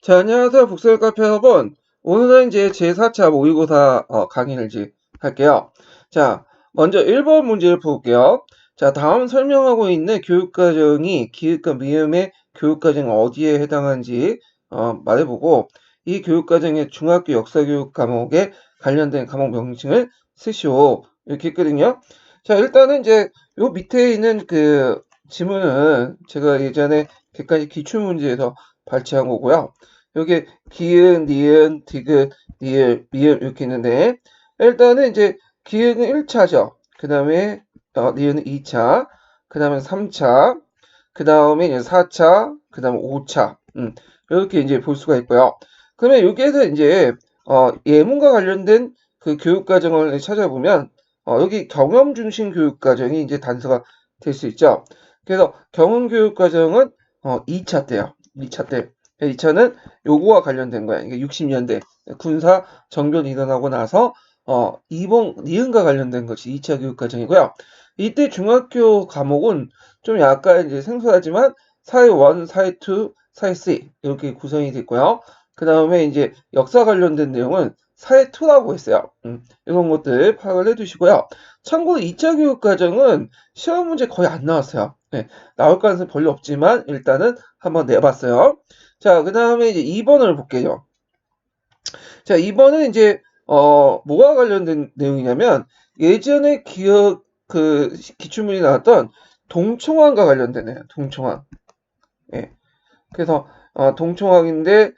자, 안녕하세요. 북설 카페 여러분. 오늘은 이제 제4차 모의고사 강의를 이제 할게요. 자, 먼저 1번 문제를 볼게요. 자, 다음 설명하고 있는 교육과정이 기읍과 미음의 교육과정 어디에 해당하는지 말해보고, 이 교육과정의 중학교 역사교육 과목에 관련된 과목 명칭을 쓰시오. 이렇게 했거든요. 자, 일단은 이제 요 밑에 있는 그 지문은 제가 예전에 객관식 기출문제에서 발췌한 거고요. 여기 기은, 니은, 디귿, 리을, 미음 이렇게 있는데 일단은 이제 기은은 1차죠. 그 다음에 니은은 2차, 그 다음에 3차, 그 다음에 이제 4차, 그 다음에 5차. 이렇게 이제 볼 수가 있고요. 그러면 여기에서 이제 예문과 관련된 그 교육 과정을 찾아보면 여기 경험 중심 교육 과정이 이제 단서가 될 수 있죠. 그래서 경험 교육 과정은 2차 때요. 2차 때. 2차는 요거와 관련된 거야. 이게 60년대 군사 정변이 일어나고 나서 이봉 니은과 관련된 것이 2차 교육 과정이고요. 이때 중학교 과목은 좀 약간 이제 생소하지만 사회 1, 사회 2, 사회 3 이렇게 구성이 됐고요. 그 다음에 이제 역사 관련된 내용은 사회 2라고 했어요. 이런 것들 파악을 해두시고요. 참고로 2차 교육 과정은 시험 문제 거의 안 나왔어요. 네, 나올 가능성이 별로 없지만 일단은 한번 내봤어요. 자, 그 다음에 이제 2번을 볼게요. 자, 2번은 이제, 뭐와 관련된 내용이냐면, 예전에 기출문이 나왔던 동총왕과 관련되네요. 동총왕. 예. 그래서, 동총왕인데,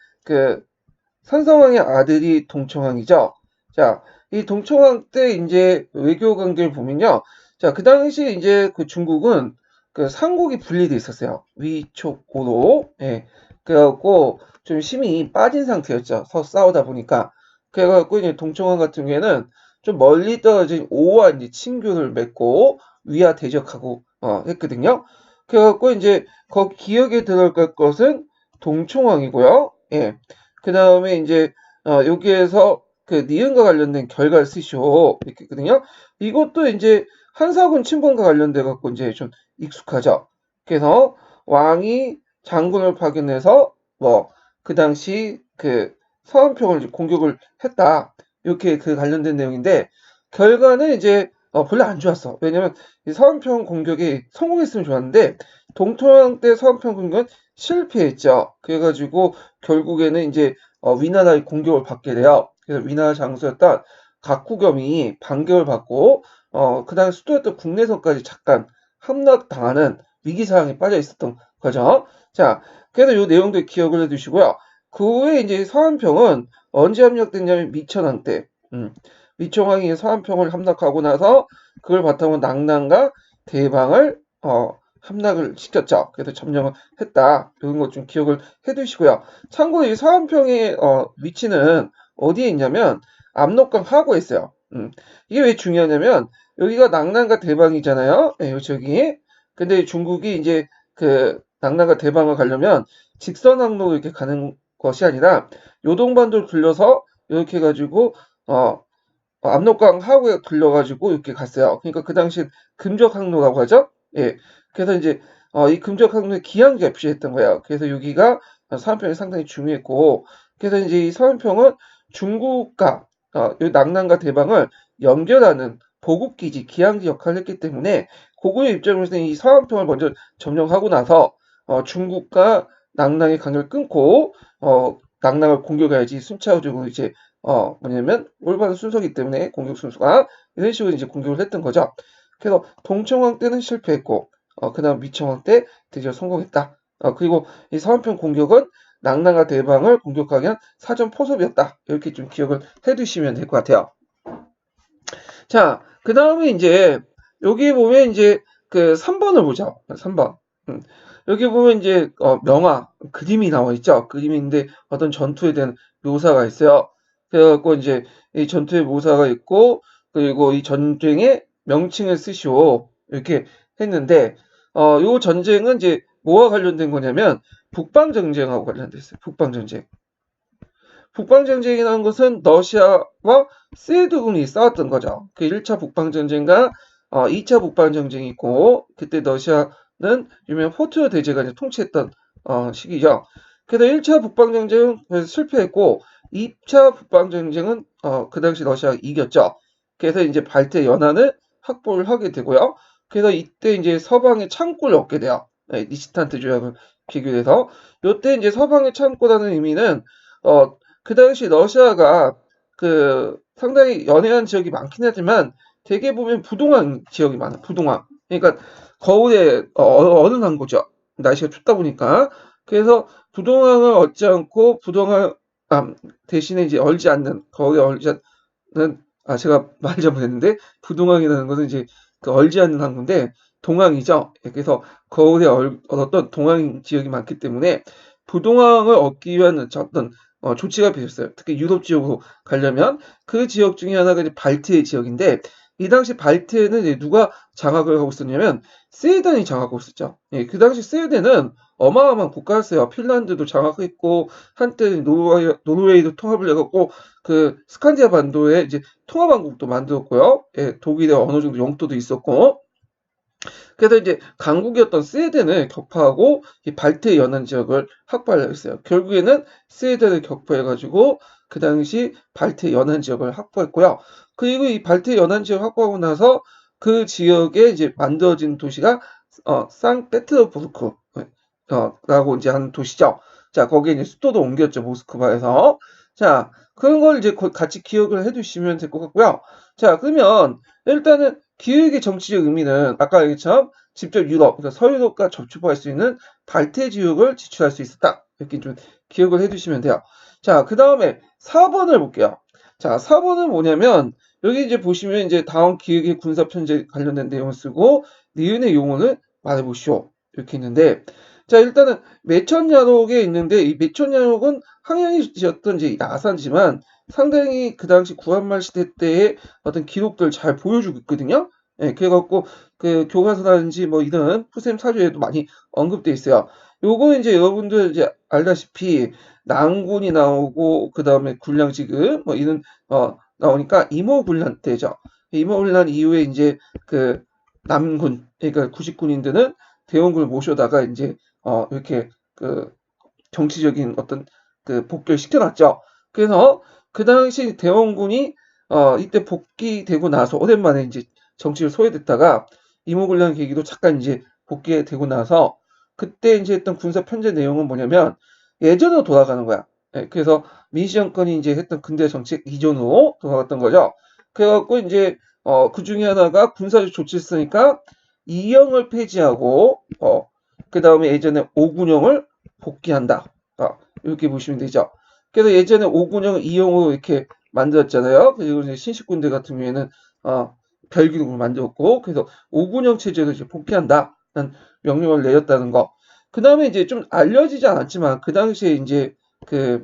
산성왕의 아들이 동총왕이죠. 자, 이 동총왕 때 이제 외교 관계를 보면요. 자, 그 당시 이제 그 중국은 그 삼국이 분리돼 있었어요. 위촉고로. 예. 그래갖고 좀 힘이 빠진 상태였죠. 서로 싸우다 보니까. 그래갖고 이제 동총왕 같은 경우에는 좀 멀리 떨어진 오와 이제 친교를 맺고 위와 대적하고 했거든요. 그래갖고 이제 거기 기억에 들어갈 것은 동총왕이고요. 예. 그 다음에 이제 여기에서 그 니은과 관련된 결과를 쓰시오 이렇게 했거든요. 이것도 이제 한사군 침범과 관련돼 갖고 이제 좀 익숙하죠. 그래서 왕이 장군을 파견해서 뭐 그 당시 그 서안평을 공격을 했다. 이렇게 그 관련된 내용인데 결과는 이제 별로 안 좋았어. 왜냐면 이 서안평 공격이 성공했으면 좋았는데 동토양 때 서안평 공격은 실패했죠. 그래가지고 결국에는 이제 위나라의 공격을 받게 돼요. 그래서 위나라 장수였던 각구겸이 반격을 받고 그다음에 수도였던 국내선까지 잠깐 함락당하는 위기 상황에 빠져 있었던 거죠. 자, 그래서 이 내용들 기억을 해두시고요. 그 후에 이제 서한평은 언제 함락됐냐면 미천왕 때. 미천왕이 서한평을 함락하고 나서 그걸 바탕으로 낙난과 대방을 함락을 시켰죠. 그래서 점령을 했다. 이런 것 좀 기억을 해두시고요. 참고로 이 서안평의 위치는 어디에 있냐면 압록강 하구에 있어요. 이게 왜 중요하냐면 여기가 낙난과 대방이잖아요. 네, 저기. 근데 중국이 이제 그 낙난과 대방을 가려면 직선 항로로 이렇게 가는 것이 아니라 요동반도를 둘러서 이렇게 해가지고 압록강 하구에 들려가지고 이렇게 갔어요. 그러니까 그 당시 금적 항로라고 하죠. 예. 그래서 이제 이 금적 항로에 기항지가 필요했던 거예요. 그래서 여기가 서안평이 상당히 중요했고, 그래서 이제 이 서안평은 중국과 이 낙난과 대방을 연결하는 보급기지, 기항지 역할을 했기 때문에 고구려 입장에서는 이 서안평을 먼저 점령하고 나서 중국과 낙랑의 관계를 끊고 낙랑을 공격해야지 순차적으로 이제 뭐냐면 올바른 순서기 때문에 공격 순서가 이런 식으로 이제 공격을 했던 거죠. 그래서 동청왕 때는 실패했고 그다음 미청왕 때 드디어 성공했다. 그리고 이 서안평 공격은 낙랑과 대방을 공격하기 위한 사전 포섭이었다. 이렇게 좀 기억을 해두시면 될 것 같아요. 자, 그 다음에 이제 여기 보면 이제 그 3번을 보죠. 3번. 여기 보면 이제 명화 그림이 나와 있죠. 그림인데 어떤 전투에 대한 묘사가 있어요. 그래갖고 이제 이 전투의 묘사가 있고 그리고 이 전쟁의 명칭을 쓰시오 이렇게 했는데 요 전쟁은 이제 뭐와 관련된 거냐면 북방 전쟁하고 관련돼 있어요. 북방 전쟁. 북방전쟁이라는 것은 러시아와 스웨덴군이 싸웠던 거죠. 그 1차 북방전쟁과 2차 북방전쟁이 있고 그때 러시아는 유명 포트요 대제가 이제 통치했던 시기죠. 그래서 1차 북방전쟁은 그래서 실패했고 2차 북방전쟁은 그 당시 러시아가 이겼죠. 그래서 이제 발트 연안을 확보를 하게 되고요. 그래서 이때 이제 서방의 창구를 얻게 돼요. 네, 니시탄트 조약을 계기로 해서 이때 이제 서방의 창구라는 의미는 그 당시 러시아가 그 상당히 연해한 지역이 많긴 하지만 대개 보면 부동한 지역이 많아. 부동한. 그러니까 거울에 어른한 거죠. 날씨가 춥다 보니까. 그래서 부동항을 얻지 않고 부동항 대신에 이제 얼지 않는 거기에 얼지 않는 제가 말 잘못했는데 부동항이라는 것은 이제 그 얼지 않는 항구인데 동항이죠. 그래서 거울에 얻었던 동항 지역이 많기 때문에 부동항을 얻기 위한 어떤 조치가 필요했어요. 특히 유럽 지역으로 가려면 그 지역 중에 하나가 이제 발트해 지역인데 이 당시 발트해는 이제 누가 장악을 하고 있었냐면 스웨덴이 장악하고 있었죠. 예, 그 당시 스웨덴은 어마어마한 국가였어요. 핀란드도 장악했고 한때 노르웨이도 통합을 해갖고 그 스칸디아 반도에 이제 통합왕국도 만들었고요. 예, 독일의 어느 정도 영토도 있었고. 그래서 이제 강국이었던 스웨덴을 격파하고 이 발트해 연안 지역을 확보하려고 했어요. 결국에는 스웨덴을 격파해가지고 그 당시 발트해 연안 지역을 확보했고요. 그리고 이 발트해 연안 지역 확보하고 나서 그 지역에 이제 만들어진 도시가 상페테르부르크 라고 이제 하는 도시죠. 자, 거기에 이제 수도도 옮겼죠. 모스크바에서. 자, 그런 걸 이제 같이 기억을 해두시면 될 것 같고요. 자, 그러면 일단은 기획의 정치적 의미는 아까 얘기처럼 직접 유럽, 그러니까 서유럽과 접촉할 수 있는 발트해 지역을 지출할 수 있었다. 이렇게 좀 기억을 해두시면 돼요. 자, 그 다음에 4번을 볼게요. 자, 4번은 뭐냐면 여기 이제 보시면 이제 다음 기획의 군사 편제 관련된 내용을 쓰고 니은의 용어를 말해보시오. 이렇게 있는데 자, 일단은 매천야록에 있는데 이 매천야록은 항해이 지었던 이제 야산지만 상당히 그 당시 구한말 시대 때의 어떤 기록들 잘 보여주고 있거든요. 예, 그래갖고 그 교과서라든지 뭐 이런 푸셈 사조에도 많이 언급돼 있어요. 요거 이제 여러분들 이제 알다시피 난군이 나오고 그 다음에 군량지급 뭐 이런 나오니까 이모군란 때죠. 이모군란 이후에 이제 그 남군 그러니까 구식군인들은 대원군을 모셔다가 이제 이렇게 그 정치적인 어떤 그 복귀를 시켜놨죠. 그래서 그 당시 대원군이 이때 복귀되고 나서 오랜만에 이제 정치를 소외됐다가 이모군란 계기도 잠깐 이제 복귀되고 나서 그때 이제 했던 군사 편제 내용은 뭐냐면 예전으로 돌아가는 거야. 예, 그래서 민씨 정권이 이제 했던 근대 정책 이전으로 돌아갔던 거죠. 그래갖고 이제 그 중에 하나가 군사적 조치를 쓰니까 이영을 폐지하고 그 다음에 예전에 오군영을 복귀한다. 이렇게 보시면 되죠. 그래서 예전에 오군영을 이영으로 이렇게 만들었잖아요. 그리고 이제 신식군대 같은 경우에는 별기록을 만들었고, 그래서 오군영 체제로 이제 복귀한다. 라는 명령을 내렸다는 거. 그 다음에 이제 좀 알려지지 않았지만, 그 당시에 이제 그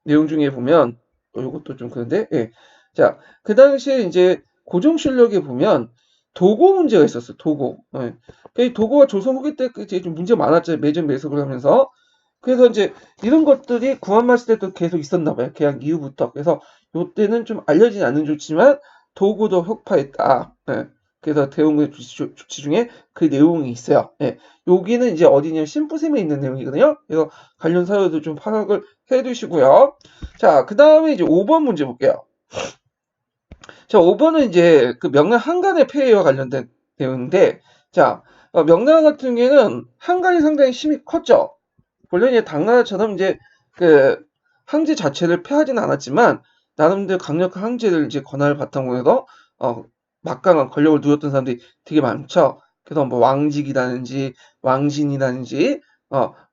내용 중에 보면, 이것도 좀 그런데, 예. 자, 그 당시에 이제 고정실력에 보면, 도고 문제가 있었어요. 도고. 예. 그 도고가 조선 후기 때 좀 문제 많았잖아요. 매점 매석을 하면서. 그래서 이제 이런 것들이 구한말 시대도 계속 있었나 봐요. 개항 이후부터. 그래서 요때는 좀 알려지지 않는 조치지만 도구도 혁파했다. 예. 그래서 대원군의 조치 중에 그 내용이 있어요. 예. 여기는 이제 어디냐면 신부샘에 있는 내용이거든요. 그래서 관련 사료도 좀 파악을 해두시고요. 자, 그 다음에 이제 5번 문제 볼게요. 자, 5번은 이제 그 명량 한간의 폐해와 관련된 내용인데, 자, 명량 같은 경우에는 한간이 상당히 힘이 컸죠. 물론 이제 당나라처럼 이제 그 항제 자체를 폐하지는 않았지만 나름대로 강력한 항제를 이제 권한을 바탕으로 해서 막강한 권력을 누렸던 사람들이 되게 많죠. 그래서 뭐 왕직이라든지 왕신이라든지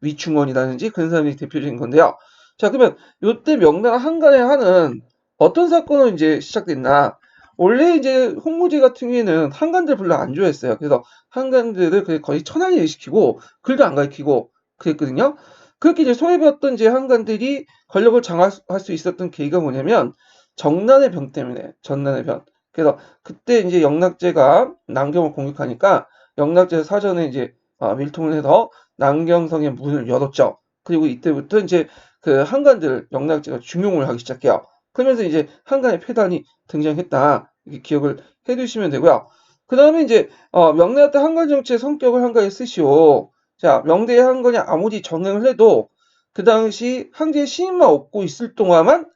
위충원이라든지 그런 사람들이 대표적인 건데요. 자, 그러면 요때 명나라 한간에 하는 어떤 사건으로 이제 시작됐나? 원래 이제 홍무지 같은 경우에는 한간들 별로 안 좋아했어요. 그래서 한간들을 거의 천하를 시키고 글도 안 가르치고 그랬거든요. 그렇게 이제 소외받던 이제 한간들이 권력을 장악할 수 있었던 계기가 뭐냐면 정난의 병 때문에 전난의 병. 그래서 그때 이제 영락제가 남경을 공격하니까 영락제 사전에 이제 밀통을 해서 남경성의 문을 열었죠. 그리고 이때부터 이제 그 한간들 영락제가 중용을 하기 시작해요. 그러면서 이제 한간의 폐단이 등장했다. 이렇게 기억을 해두시면 되고요. 그 다음에 이제 명나라 때 한간 정치의 성격을 한가에 쓰시오. 자, 명대의 한건이 아무리 정행을 해도 그 당시 황제의 신임만 얻고 있을 동안만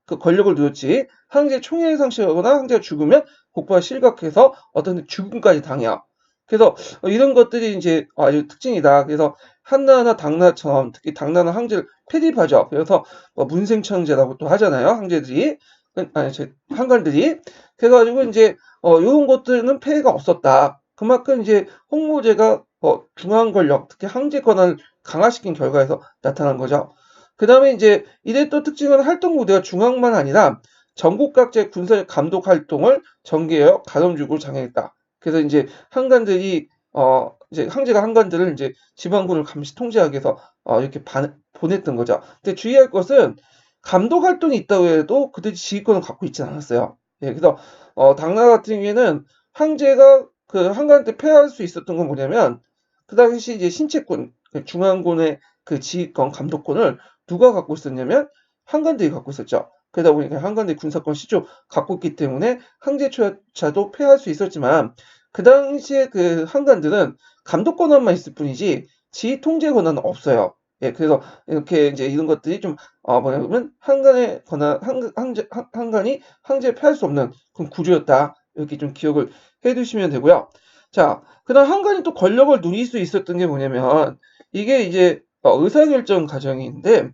그 권력을 누렸지, 황제 총애에 상실하거나 황제가 죽으면 곧바로 실각해서 어떤 죽음까지 당해요. 그래서 이런 것들이 이제 아주 특징이다. 그래서 한나나 당나처럼, 특히 당나는 황제를 편입하죠. 그래서 문생청제라고 또 하잖아요. 황제들이, 아니 한관들이. 그래가지고 이제 이런 것들은 폐해가 없었다. 그만큼 이제 홍무제가 중앙 권력, 특히 황제 권한을 강화시킨 결과에서 나타난 거죠. 그 다음에 이제 이래 또 특징은 활동 무대가 중앙만 아니라 전국 각지의 군사 감독 활동을 전개하여 가dom주고 장악했다. 그래서 이제 한관들이 이제 황제가 한관들을 이제 지방군을 감시 통제하기 위해서 이렇게 보냈던 거죠. 근데 주의할 것은 감독 활동이 있다고 해도 그들이 지휘권을 갖고 있지 않았어요. 예, 그래서 당나라 같은 경우에는 황제가 그 한관한테 패할 수 있었던 건 뭐냐면, 그 당시 이제 신체권, 중앙군의 그 지휘권, 감독권을 누가 갖고 있었냐면 한관들이 갖고 있었죠. 그러다 보니까 한관들이 군사권 시조 갖고 있기 때문에 황제조차도 패할 수 있었지만, 그 당시에 그 한관들은 감독 권한만 있을 뿐이지 지휘 통제 권한은 없어요. 예, 그래서 이렇게 이제 이런 것들이 좀 뭐냐면 한간의 권한, 한간이 황제를 패할 수 없는 그런 구조였다. 이렇게 좀 기억을 해두시면 되고요. 자, 그다음 한간이 또 권력을 누릴 수 있었던 게 뭐냐면, 이게 이제 의사결정 과정인데,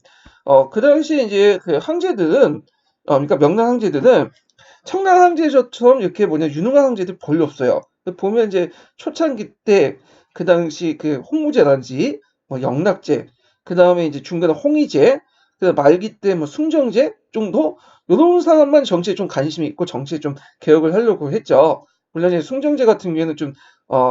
그 당시 이제 그 황제들은, 그러니까 명나라 황제들은 청나라 황제처럼 이렇게 유능한 황제들이 별로 없어요. 보면 이제 초창기 때 그 당시 그 홍무제라든지 영락제, 그 다음에 이제 중간에 홍의제, 그 말기 때 숭정제 정도, 이런 사람만 정치에 좀 관심이 있고 정치에 좀 개혁을 하려고 했죠. 물론 이제 숭정제 같은 경우에는 좀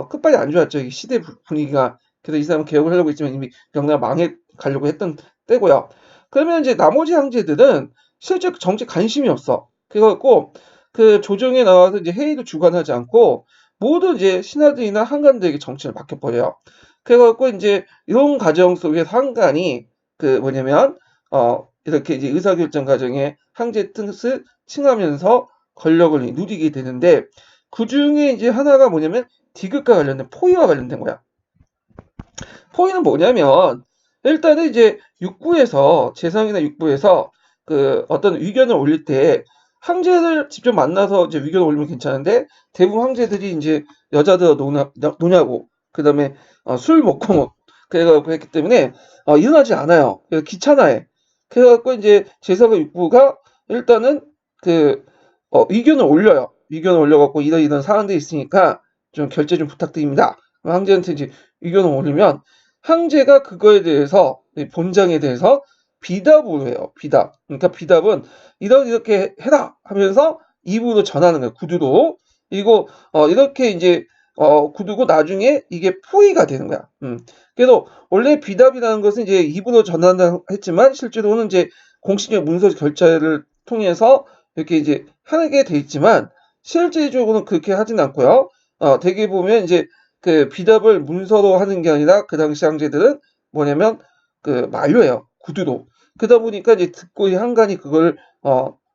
끝발이 안 좋았죠. 이 시대 분위기가. 그래서 이 사람은 개혁을 하려고 했지만 이미 명나라 망해 가려고 했던 때고요. 그러면 이제 나머지 황제들은 실제 정치에 관심이 없어. 그래갖고 그 조정에 나와서 이제 회의도 주관하지 않고 모두 이제 신하들이나 한관들에게 정치를 맡겨버려요. 그래갖고 이제 이런 과정 속에서 한간이 그 뭐냐면 이렇게 이제 의사결정 과정에 황제 뜻을 칭하면서 권력을 누리게 되는데, 그 중에 이제 하나가 뭐냐면 디귿과 관련된 포위와 관련된 거야. 포위는 뭐냐면, 일단은 이제 육부에서 재상이나 육부에서 그 어떤 의견을 올릴 때 황제를 직접 만나서 이제 의견을 올리면 괜찮은데, 대부분 황제들이 이제 여자들 노냐고, 그다음에 술 먹고 뭐 그래갖고 했기 때문에 일어나지 않아요. 그래서 귀찮아해. 그래갖고 이제 제사가 육부가 일단은 그 의견을 올려요. 의견을 올려갖고 이런 사안들이 있으니까 좀 결제 좀 부탁드립니다. 황제한테 이제 의견을 올리면 황제가 그거에 대해서, 본장에 대해서 비답을 해요. 비답. 그러니까 비답은 이렇게 해라 하면서 입으로 전하는 거예요. 구두로. 그리고 이렇게 이제 구두고 나중에 이게 포위가 되는 거야. 그래서 원래 비답이라는 것은 이제 입으로 전한다 했지만 실제로는 이제 공식적 문서 결제를 통해서 이렇게 이제 하게 돼 있지만 실제적으로는 그렇게 하진 않고요. 대개 보면 이제 그 비답을 문서로 하는 게 아니라 그 당시 황제들은 뭐냐면 그 말로해요. 구두로. 그러다 보니까 이제 듣고 이 한간이 그걸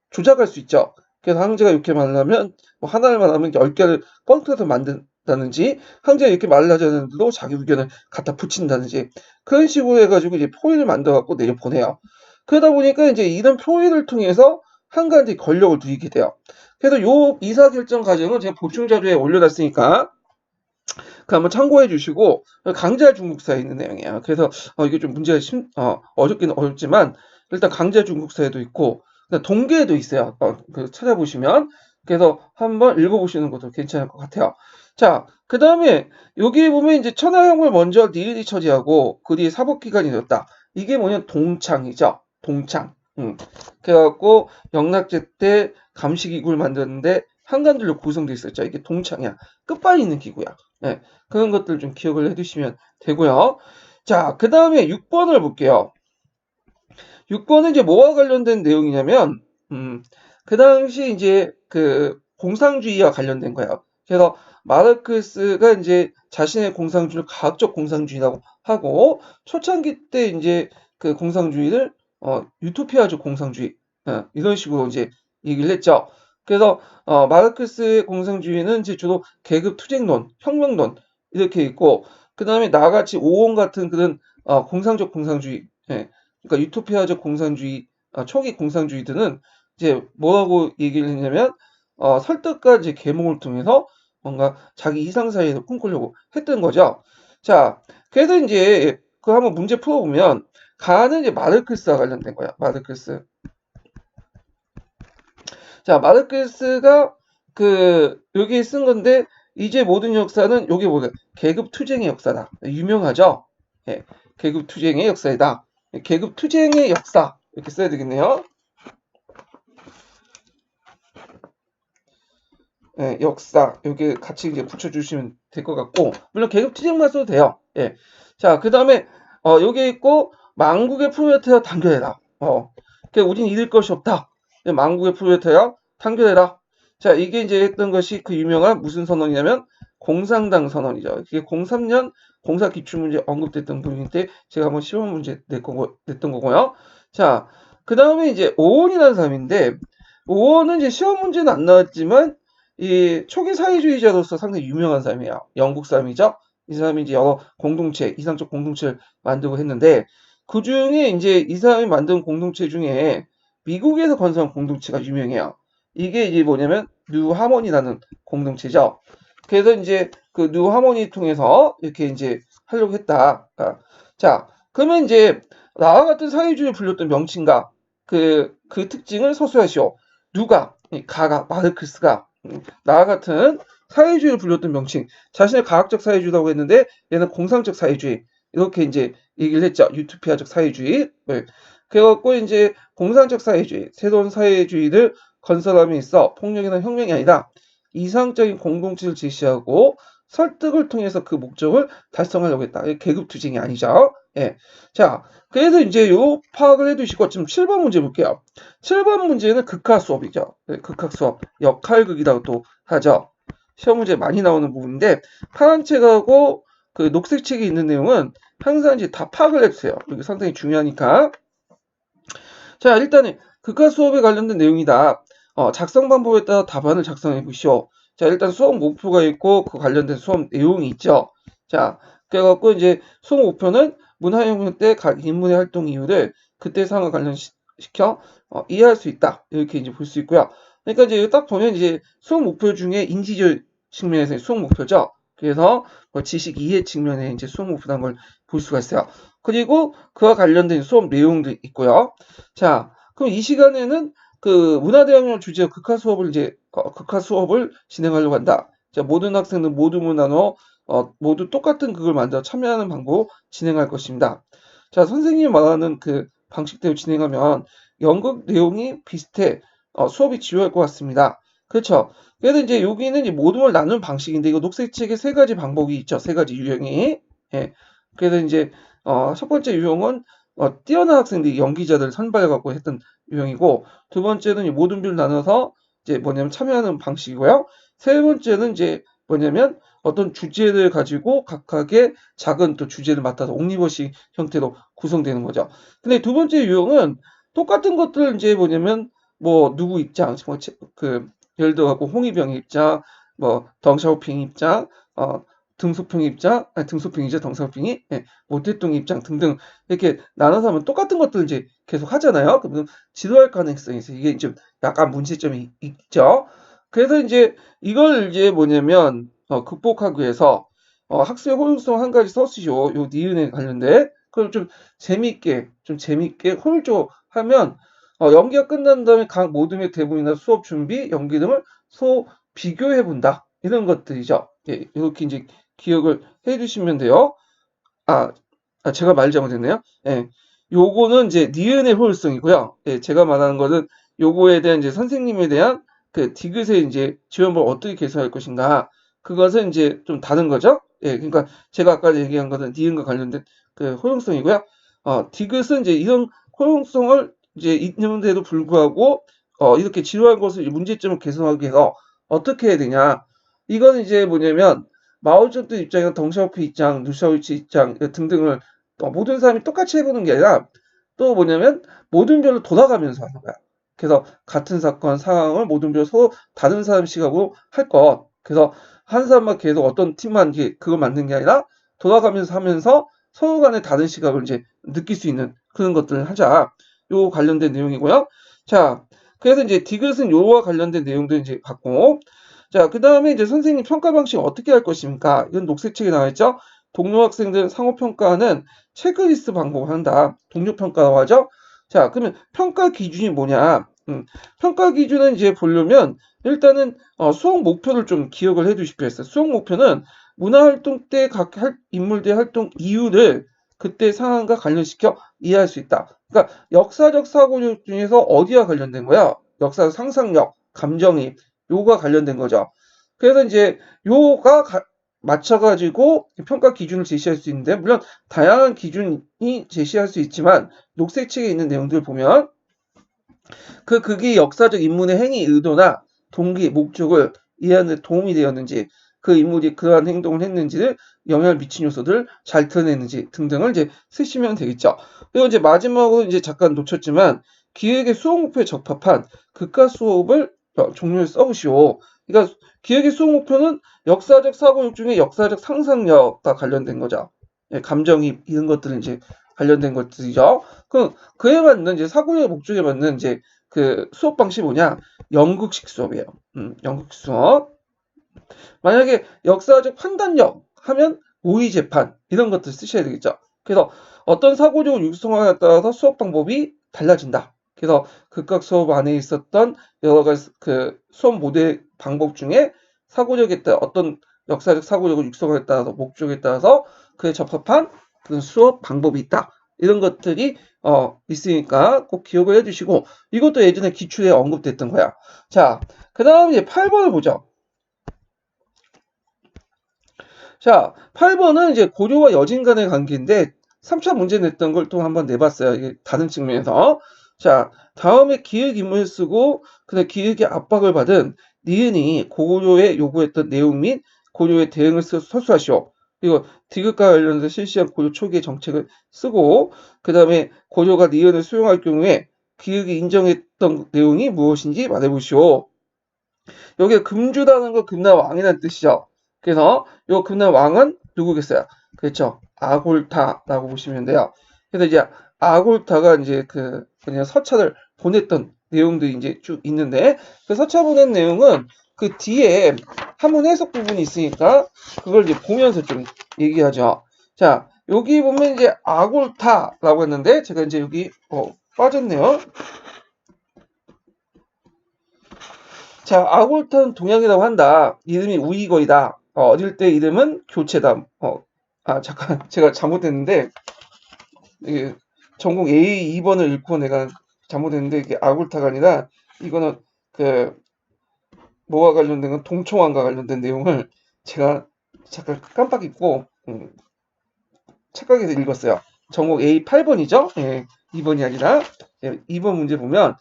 조작할 수 있죠. 그래서 황제가 이렇게 말하면 뭐 하나를 말하면 10개를 뻥쳐서 만든다든지, 황제가 이렇게 말을 하지 않는데도 자기 의견을 갖다 붙인다든지, 그런 식으로 해가지고 이제 포위를 만들어갖고 내려보내요. 그러다 보니까 이제 이런 포위를 통해서 한간들이 권력을 누리게 돼요. 그래서 요 이사결정 과정은 제가 보충 자료에 올려놨으니까 그 한번 참고해 주시고, 강자 중국사에 있는 내용이에요. 그래서 이게 좀 문제가 어렵긴 어렵지만 일단 강자 중국사에도 있고 동계에도 있어요. 그 찾아보시면. 그래서 한번 읽어보시는 것도 괜찮을 것 같아요. 자, 그 다음에 여기 보면 이제 천하형을 먼저 니일이 처리하고 그 뒤에 사법기관이 되었다. 이게 뭐냐면 동창이죠. 동창. 그래갖고 영락제 때 감시기구를 만들었는데 한관들로 구성되어 있었죠. 이게 동창이야. 끝발이 있는 기구야. 네, 그런 것들 좀 기억을 해두시면 되고요. 자, 그 다음에 6번을 볼게요. 6번은 이제 뭐와 관련된 내용이냐면, 그 당시 이제 그 공상주의와 관련된 거예요. 그래서 마르크스가 이제 자신의 공상주의를 과학적 공상주의라고 하고, 초창기 때 이제 그 공상주의를 유토피아적 공상주의, 이런 식으로 이제 얘기를 했죠. 그래서 마르크스의 공상주의는 이제 주로 계급 투쟁론, 혁명론 이렇게 있고, 그 다음에 나같이 오온 같은 그런 공상적 공상주의, 예. 그러니까 유토피아적 공산주의, 초기 공산주의들은 이제 뭐라고 얘기를 했냐면, 설득과 이제 계몽을 통해서 뭔가 자기 이상사회를 꿈꾸려고 했던 거죠. 자, 그래서 이제 그 한번 문제 풀어보면, 가는 이제 마르크스와 관련된 거야. 마르크스. 자, 마르크스가 여기 쓴 건데, 이제 모든 역사는 요게 뭐냐? 계급 투쟁의 역사다. 유명하죠? 예, 계급 투쟁의 역사이다. 계급 투쟁의 역사. 이렇게 써야 되겠네요. 예, 역사. 여기 같이 이제 붙여주시면 될 것 같고, 물론 계급 투쟁만 써도 돼요. 예. 자, 그 다음에, 여기 있고, 망국의 프로레타리아 단결해라. 우린 잃을 것이 없다. 망국의 프로레타리아 단결해라. 자, 이게 이제 했던 것이 그 유명한 무슨 선언이냐면, 공산당 선언이죠. 이게 03년 공사 기출문제 언급됐던 부분인데, 제가 한번 시험 문제 냈던 거고요. 자, 그 다음에 이제 오원이라는 사람인데, 오원은 이제 시험 문제는 안 나왔지만, 이 초기 사회주의자로서 상당히 유명한 사람이에요. 영국 사람이죠. 이 사람이 이제 여러 공동체, 이상적 공동체를 만들고 했는데, 그 중에 이제 이 사람이 만든 공동체 중에 미국에서 건설한 공동체가 유명해요. 이게 이제 뭐냐면 뉴 하모니라는 공동체죠. 그래서 이제 그 뉴 하모니 통해서 이렇게 이제 하려고 했다. 자, 그러면 이제 나와 같은 사회주의를 불렸던 명칭과 그 특징을 서술하시오. 누가? 가가, 마르크스가 나와 같은 사회주의를 불렸던 명칭, 자신의 과학적 사회주의라고 했는데 얘는 공상적 사회주의 이렇게 이제 얘기를 했죠. 유토피아적 사회주의. 네. 그래갖고 이제 공상적 사회주의, 새로운 사회주의를 건설함에 있어 폭력이나 혁명이 아니라 이상적인 공동체를 제시하고 설득을 통해서 그 목적을 달성하려고 했다. 계급 투쟁이 아니죠. 예. 자, 그래서 이제 요 파악을 해두시고 지금 7번 문제 볼게요. 7번 문제는 극화 수업이죠. 네, 극화 수업. 역할극이라고 또 하죠. 시험 문제 많이 나오는 부분인데 파란 책하고 그 녹색 책에 있는 내용은 항상 이제 다 파악을 해주세요. 이게 상당히 중요하니까. 자, 일단은 극화 수업에 관련된 내용이다. 작성 방법에 따라 답안을 작성해 보시오. 자, 일단 수업 목표가 있고 그 관련된 수업 내용이 있죠. 자, 그래갖고 이제 수업 목표는 문화혁명 때 각 인문의 활동 이유를 그때 상황과 관련시켜 이해할 수 있다. 이렇게 이제 볼 수 있고요. 그러니까 이제 딱 보면 이제 수업 목표 중에 인지적 측면에서의 수업 목표죠. 그래서 뭐 지식 이해 측면에 이제 수업 목표라는 걸 볼 수가 있어요. 그리고 그와 관련된 수업 내용도 있고요. 자, 그럼 이 시간에는 그 문화대학용 주제 극화 수업을 극화 수업을 진행하려고 한다. 자, 모든 학생들 모두 문화로 모두 똑같은 그걸 만들어 참여하는 방법 진행할 것입니다. 자, 선생님이 말하는 그 방식대로 진행하면 연극 내용이 비슷해 수업이 지루할 것 같습니다. 그렇죠. 그래서 이제 여기는 이제 모둠을 나눈 방식인데 이거 녹색 책에 세 가지 방법이 있죠. 세 가지 유형이. 예. 그래서 이제 첫 번째 유형은 뛰어난 학생들이 연기자들 선발 갖고 했던 유형이고 두 번째는 모든 비를 나눠서 이제 뭐냐면 참여하는 방식이고요. 세 번째는 이제 뭐냐면 어떤 주제를 가지고 각각의 작은 또 주제를 맡아서 옥리버식 형태로 구성되는 거죠. 근데 두 번째 유형은 똑같은 것들 이제 뭐냐면 뭐 누구 입장, 예를 들어 갖고 홍위병 입장, 뭐 덩샤오핑 입장, 등소평 입장, 아니 등소평이죠, 덩샤오핑이, 예, 모태동 입장 등등 이렇게 나눠서 하면 똑같은 것들 이제 계속 하잖아요. 그러면 지루할 가능성이 있어요. 이게 좀 약간 문제점이 있죠. 그래서 이제 이걸 이제 뭐냐면 극복하기 위해서 학습의 효율성 한 가지 써주시오. 요 니은에 관련된 그걸 좀 재밌게 효율적으로 하면 연기가 끝난 다음에 각 모둠의 대본이나 수업 준비, 연기 등을 비교해 본다. 이런 것들이죠. 예, 이렇게 이제 기억을 해 주시면 돼요. 아, 제가 말 잘못했네요. 예. 요거는 이제 니은의 효율성이고요. 예, 제가 말하는 거는 요거에 대한 이제 선생님에 대한 그 디귿의 이제 지원법을 어떻게 개선할 것인가. 그것은 이제 좀 다른 거죠. 예, 그러니까 제가 아까 얘기한 것은 니은과 관련된 그 효용성이고요. 디귿은 이제 이런 효용성을 이제 있는데도 불구하고 이렇게 지루한 것을 문제점을 개선하기 위해서 어떻게 해야 되냐. 이건 이제 뭐냐면 마오쩌둥 입장이나 덩샤오피 입장, 누샤오이치 입장 등등을 모든 사람이 똑같이 해보는 게 아니라 또 뭐냐면 모든 별로 돌아가면서 하는 거야. 그래서 같은 사건, 상황을 모든 별로 서로 다른 사람 시각으로 할 것. 그래서 한 사람만 계속 어떤 팀만 그걸 만든 게 아니라 돌아가면서 하면서 서로 간의 다른 시각을 이제 느낄 수 있는 그런 것들을 하자. 요 관련된 내용이고요. 자, 그래서 이제 디귿은 요와 관련된 내용도 이제 봤고, 자, 그 다음에 이제 선생님 평가 방식 어떻게 할 것입니까? 이건 녹색책에 나와 있죠? 동료 학생들 상호 평가는 체크리스트 방법을 한다. 동료 평가라고 하죠? 자, 그러면 평가 기준이 뭐냐? 평가 기준은 이제 보려면 일단은 수업 목표를 좀 기억을 해 두십시오 했어요. 수업 목표는 문화활동 때 각 인물들의 활동 이유를 그때 상황과 관련시켜 이해할 수 있다. 그러니까 역사적 사고력 중에서 어디와 관련된 거야? 역사적 상상력, 감정이입, 요가 관련된 거죠. 그래서 이제 요가 맞춰가지고 평가 기준을 제시할 수 있는데, 물론 다양한 기준이 제시할 수 있지만 녹색 책에 있는 내용들을 보면 그게 역사적 인물의 행위 의도나 동기, 목적을 이해하는 데 도움이 되었는지, 그 인물이 그러한 행동을 했는지를 영향을 미친 요소들을 잘 드러냈는지 등등을 이제 쓰시면 되겠죠. 그리고 이제 마지막으로 이제 잠깐 놓쳤지만 기획의 수업 목표에 적합한 극과 수업을 종류를 써보시오. 그러니까 기획의 수업 목표는 역사적 사고력 중에 역사적 상상력과 관련된 거죠. 예, 감정이 이런 것들은 이제 관련된 것들이죠. 그에 맞는 이제 사고의 목적에 맞는 이제 그 수업 방식이 뭐냐? 연극식 수업이에요. 연극 수업. 만약에 역사적 판단력 하면 모의 재판 이런 것들 쓰셔야 되겠죠. 그래서 어떤 사고력을 육성하냐에 따라서 수업 방법이 달라진다. 그래서 극각 수업 안에 있었던 여러 가지 그 수업 모델 방법 중에 사고력에 따라 어떤 역사적 사고력을 육성하냐에 따라서 목적에 따라서 그에 적합한 그런 수업 방법이 있다. 이런 것들이 있으니까 꼭 기억을 해주시고, 이것도 예전에 기출에 언급됐던 거야. 자, 그 다음 이제 8번을 보죠. 자, 8번은 이제 고려와 여진 간의 관계인데 3차 문제 냈던 걸 또 한번 내봤어요. 이게 다른 측면에서. 자, 다음에 기획 인물을 쓰고 그다음 기획의 압박을 받은 니은이 고려에 요구했던 내용 및 고려의 대응을 서술하시오. 그리고 디귿과 관련해서 실시한 고려 초기의 정책을 쓰고 그 다음에 고려가 니은을 수용할 경우에 기획이 인정했던 내용이 무엇인지 말해보시오. 여기에 금주다는 거 금나왕이라는 뜻이죠. 그래서 요 금나왕은 누구겠어요? 그렇죠. 아골타라고 보시면 돼요. 그래서 이제 아골타가 이제 그 그냥 서찰을 보냈던 내용들이 이제 쭉 있는데, 그 서찰 보낸 내용은 그 뒤에 한문 해석 부분이 있으니까 그걸 이제 보면서 좀 얘기하죠. 자, 여기 보면 이제 아골타라고 했는데 제가 이제 여기 빠졌네요. 자, 아골타는 동양이라고 한다. 이름이 우이거이다. 어릴 때 이름은 교체다. 잠깐, 제가 잘못했는데, 이게 전공 A 2번을 읽고 내가 잘못했는데, 이게 아골타가 아니라, 이거는 그, 뭐와 관련된 건 동초왕과 관련된 내용을 제가 잠깐 깜빡 잊고, 착각해서 읽었어요. 전공 A 8번이죠? 예, 2번이 아니라, 예, 2번 문제 보면,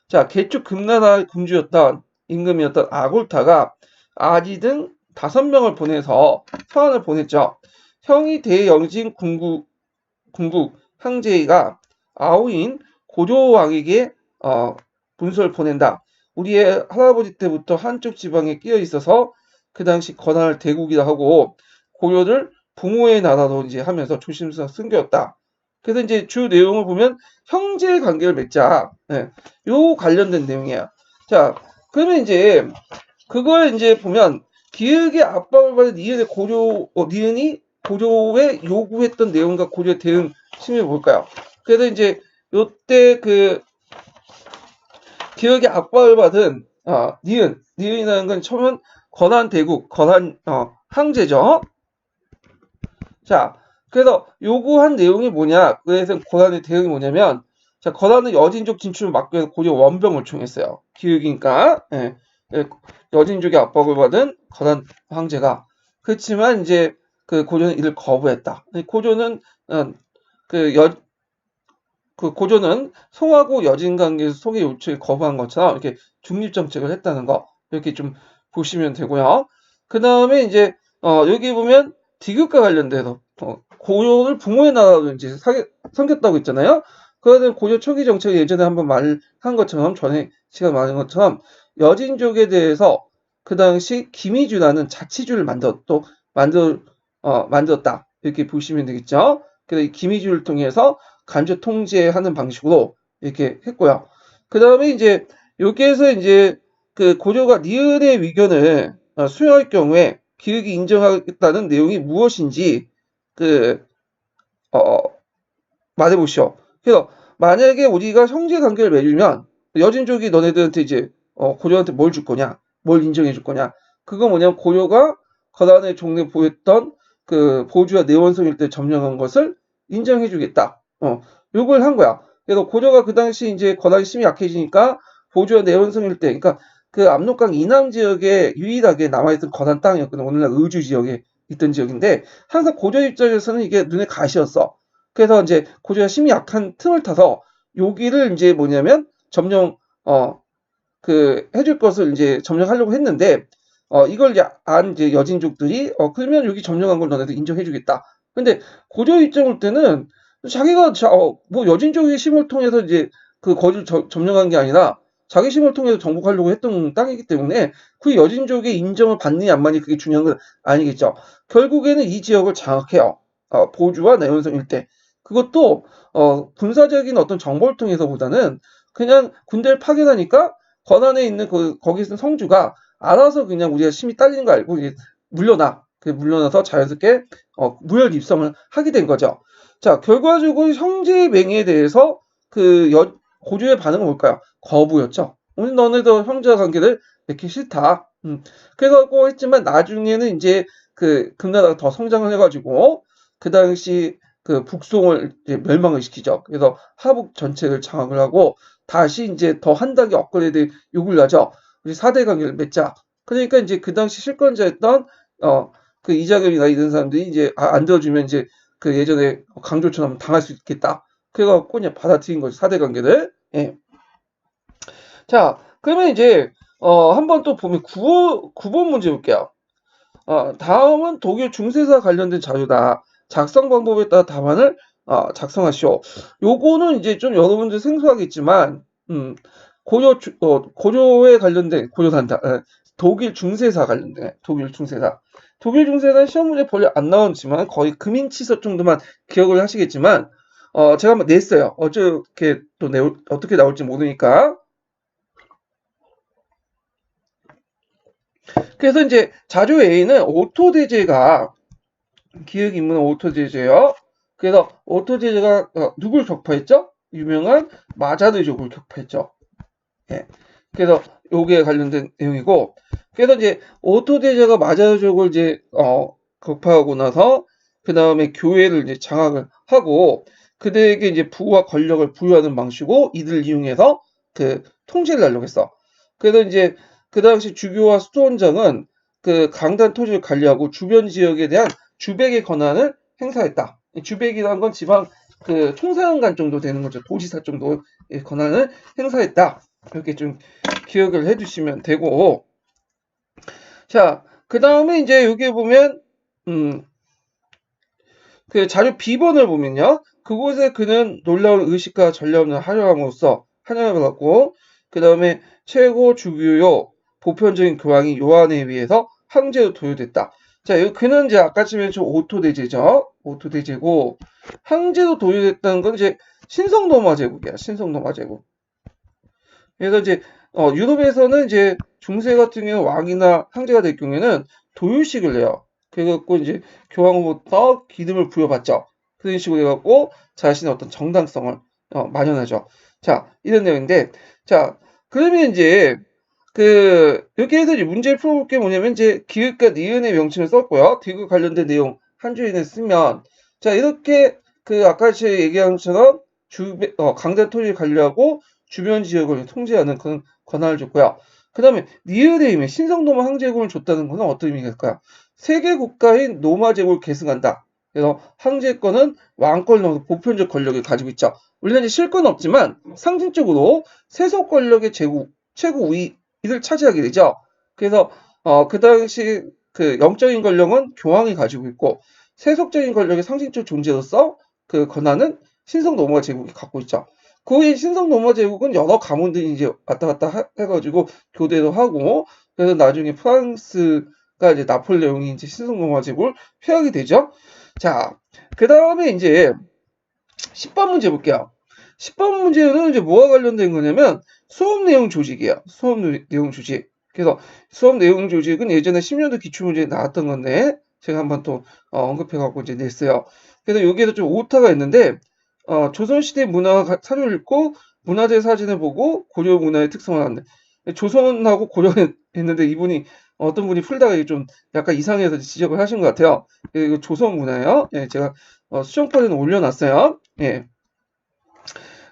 자, 개축 금나라 군주였던 임금이었던 아골타가 아지 등 5명을 보내서 서한을 보냈죠. 형이 대영진 궁국 항제이가 아우인 고조왕에게 문서를 보낸다. 우리의 할아버지 때부터 한쪽 지방에 끼어 있어서 그 당시 권한을 대국이라 하고 고려를 부모의 나라로 이제 하면서 조심스레 숨겼다. 그래서 이제 주 내용을 보면 형제 관계를 맺자. 네, 요 관련된 내용이야. 자, 그러면 이제 그걸 이제 보면 기획의 압박을 받은 니은이 고려에 요구했던 내용과 고려 대응 심의 볼까요? 그래서 이제 요때 그 기획의 압박을 받은 니은이라는 건 처음엔 권한 대국, 권한 항제죠. 자, 그래서 요구한 내용이 뭐냐? 그래서 권한의 대응이 뭐냐면, 자, 권한은 여진족 진출을 막기 위해서 고려 원병을 총했어요. 기획이니까. 예, 여진족의 압박을 받은 권한 황제가. 그렇지만 이제 그 고조는 이를 거부했다. 고조는 고조는 송하고 여진 관계에서 송의 요청을 거부한 것처럼 이렇게 중립 정책을 했다는 거 이렇게 좀 보시면 되고요. 그 다음에 이제 여기 보면 디귿과 관련돼서 고려를 부모의 나라로 이제 섬겼다고 했잖아요. 그러면 고려 초기 정책을 예전에 한번 말한 것처럼 전에 시간 말한 것처럼 여진족에 대해서 그 당시 김희주라는 자치주를 만들었다 이렇게 보시면 되겠죠. 그래서 이 기미주를 통해서 간접 통제하는 방식으로 이렇게 했고요. 그 다음에 이제 여기에서 이제 그 고려가 니은의 의견을 수용할 경우에 기획이 인정하겠다는 내용이 무엇인지 그 어, 말해보시오. 그래서 만약에 우리가 형제 관계를 맺으면 여진족이 너네들한테 이제 고려한테 뭘 줄 거냐, 뭘 인정해 줄 거냐. 그거 뭐냐면 고려가 거란의 종래 보였던 그 보주와 내원성 일대 점령한 것을 인정해 주겠다. 요걸 한 거야. 그래서 고려가 그 당시 이제 거란이 힘이 약해지니까 보주와 내원성 일대, 그러니까 그 압록강 이남 지역에 유일하게 남아있던 거란 땅이었거든. 오늘날 의주 지역에 있던 지역인데 항상 고려 입장에서는 이게 눈에 가시였어. 그래서 이제 고조가 힘이 약한 틈을 타서 여기를 이제 뭐냐면 점령 그 해줄 것을 이제 점령하려고 했는데 이걸 이제 안 이제 여진족들이 그러면 여기 점령한 걸 너네도 인정해주겠다. 근데 고조 입장 때는 자기가 뭐 여진족의 힘을 통해서 이제 그 거기를 점령한 게 아니라 자기 힘을 통해서 정복하려고 했던 땅이기 때문에 그 여진족의 인정을 받느냐 안 받느냐 그게 중요한 건 아니겠죠. 결국에는 이 지역을 장악해요. 보주와 내원성 일대. 그것도 군사적인 어떤 정보를 통해서보다는 그냥 군대를 파견하니까 권한에 있는 거기 있는 성주가 알아서 그냥 우리가 힘이 딸리는 거 알고 물러나. 물러나서 자연스럽게 무혈 입성을 하게 된 거죠. 자, 결과적으로 형제의 맹위에 대해서 고조의 반응은 뭘까요? 거부였죠. 오늘 너네도 형제 관계를 맺기 싫다. 그래서 했지만 나중에는 이제 그 금나라가 더 성장을 해가지고 그 당시 그 북송을 이제 멸망을 시키죠. 그래서 하북 전체를 장악을 하고 다시 이제 더 한 단계 업그레이드 요구를 하죠. 우리 4대 관계를 맺자. 그러니까 이제 그 당시 실권자였던 그 이자겸이나 이런 사람들이 이제 안 들어주면 이제 그 예전에 강조처럼 당할 수 있겠다. 그래갖고 그냥 받아들인 거죠. 4대 관계를. 예. 자, 그러면 이제 한번 또 보면 9번 문제 볼게요. 다음은 독일 중세사 관련된 자료다. 작성 방법에 따라 답안을 작성하시오. 요거는 이제 좀 여러분들 생소하겠지만, 고려에 관련된, 고려산다, 독일 중세사 관련된, 독일 중세사. 독일 중세사는 시험 문제 별로 안 나오지만 거의 금인치서 정도만 기억을 하시겠지만, 제가 한번 냈어요. 어떻게 나올지 모르니까. 그래서 이제 자료 A는 오토대제가 기획 인물은 오토제제요. 그래서 오토제제가 누굴 격파했죠? 유명한 마자르족을 격파했죠. 예. 그래서 요게 관련된 내용이고, 그래서 이제 오토제제가 마자르족을 이제 격파하고 나서 그 다음에 교회를 이제 장악을 하고 그들에게 이제 부와 권력을 부여하는 방식으로 이들을 이용해서 그 통제를 하려고 했어. 그래서 이제 그 당시 주교와 수도원장은 그 강단 토지를 관리하고 주변 지역에 대한 주백의 권한을 행사했다. 주백이라는 건 지방 그 총사령관 정도 되는 거죠. 도지사 정도의 권한을 행사했다. 이렇게 좀 기억을 해주시면 되고, 자, 그 다음에 이제 여기 보면 그 자료 B번을 보면요. 그곳에 그는 놀라운 의식과 전략을 활용함으로써 한양을 받았고, 그 다음에 최고 주교요 보편적인 교황이 요한에 의해서 황제로 도유됐다. 자, 여기 그는 이제 아까쯤에 좀 오토대제죠. 오토대제고 황제로 도유됐다는 건 이제 신성로마 제국이야. 신성로마 제국. 그래서 이제 유럽에서는 이제 중세 같은 경우는 왕이나 황제가 될 경우에는 도유식을 내요. 그래갖고 이제 교황으로부터 기름을 부여받죠. 그런 식으로 해갖고 자신의 어떤 정당성을 만연하죠. 자, 이런 내용인데, 자, 그러면 이제 여기에서 이제 문제를 풀어볼 게 뭐냐면 이제 기획과 니은의 명칭을 썼고요. 디귿 관련된 내용 한 줄이내 쓰면, 자, 이렇게 아까 제가 얘기한 것처럼 강대 토지를 관리하고 주변 지역을 통제하는 그런 권한을 줬고요. 그 다음에 니은의 의미, 신성노마 황제국을 줬다는 것은 어떤 의미일까요? 세계 국가인 노마 제국을 계승한다. 그래서 황제권은 왕권을 넘어서 보편적 권력을 가지고 있죠. 우리는 이제 실권은 없지만 상징적으로 세속 권력의 최고 우위를 차지하게 되죠. 그래서 그 당시 그 영적인 권력은 교황이 가지고 있고 세속적인 권력의 상징적 존재로서 그 권한은 신성 노마 제국이 갖고 있죠. 그 신성 노마 제국은 여러 가문들이 이제 왔다 갔다 해가지고 교대도 하고 그래서 나중에 프랑스가 이제 나폴레옹이 이제 신성 노마 제국을 폐하게 되죠. 자, 그 다음에 이제 10번 문제 볼게요. 10번 문제는 이제 뭐와 관련된 거냐면 수업 내용 조직이에요. 수업 내용 조직. 그래서 수업 내용 조직은 예전에 10년도 기출문제에 나왔던 건데 제가 한번 또 언급해갖고 이제 냈어요. 그래서 여기에도 좀 오타가 있는데 조선시대 문화 사료를 읽고 문화재 사진을 보고 고려 문화의 특성을 알았는데 조선하고 고려를 했는데 이분이 어떤 분이 풀다가 이게 좀 약간 이상해서 지적을 하신 것 같아요. 이거 조선 문화예요. 예, 제가 수정판에는 올려놨어요. 예.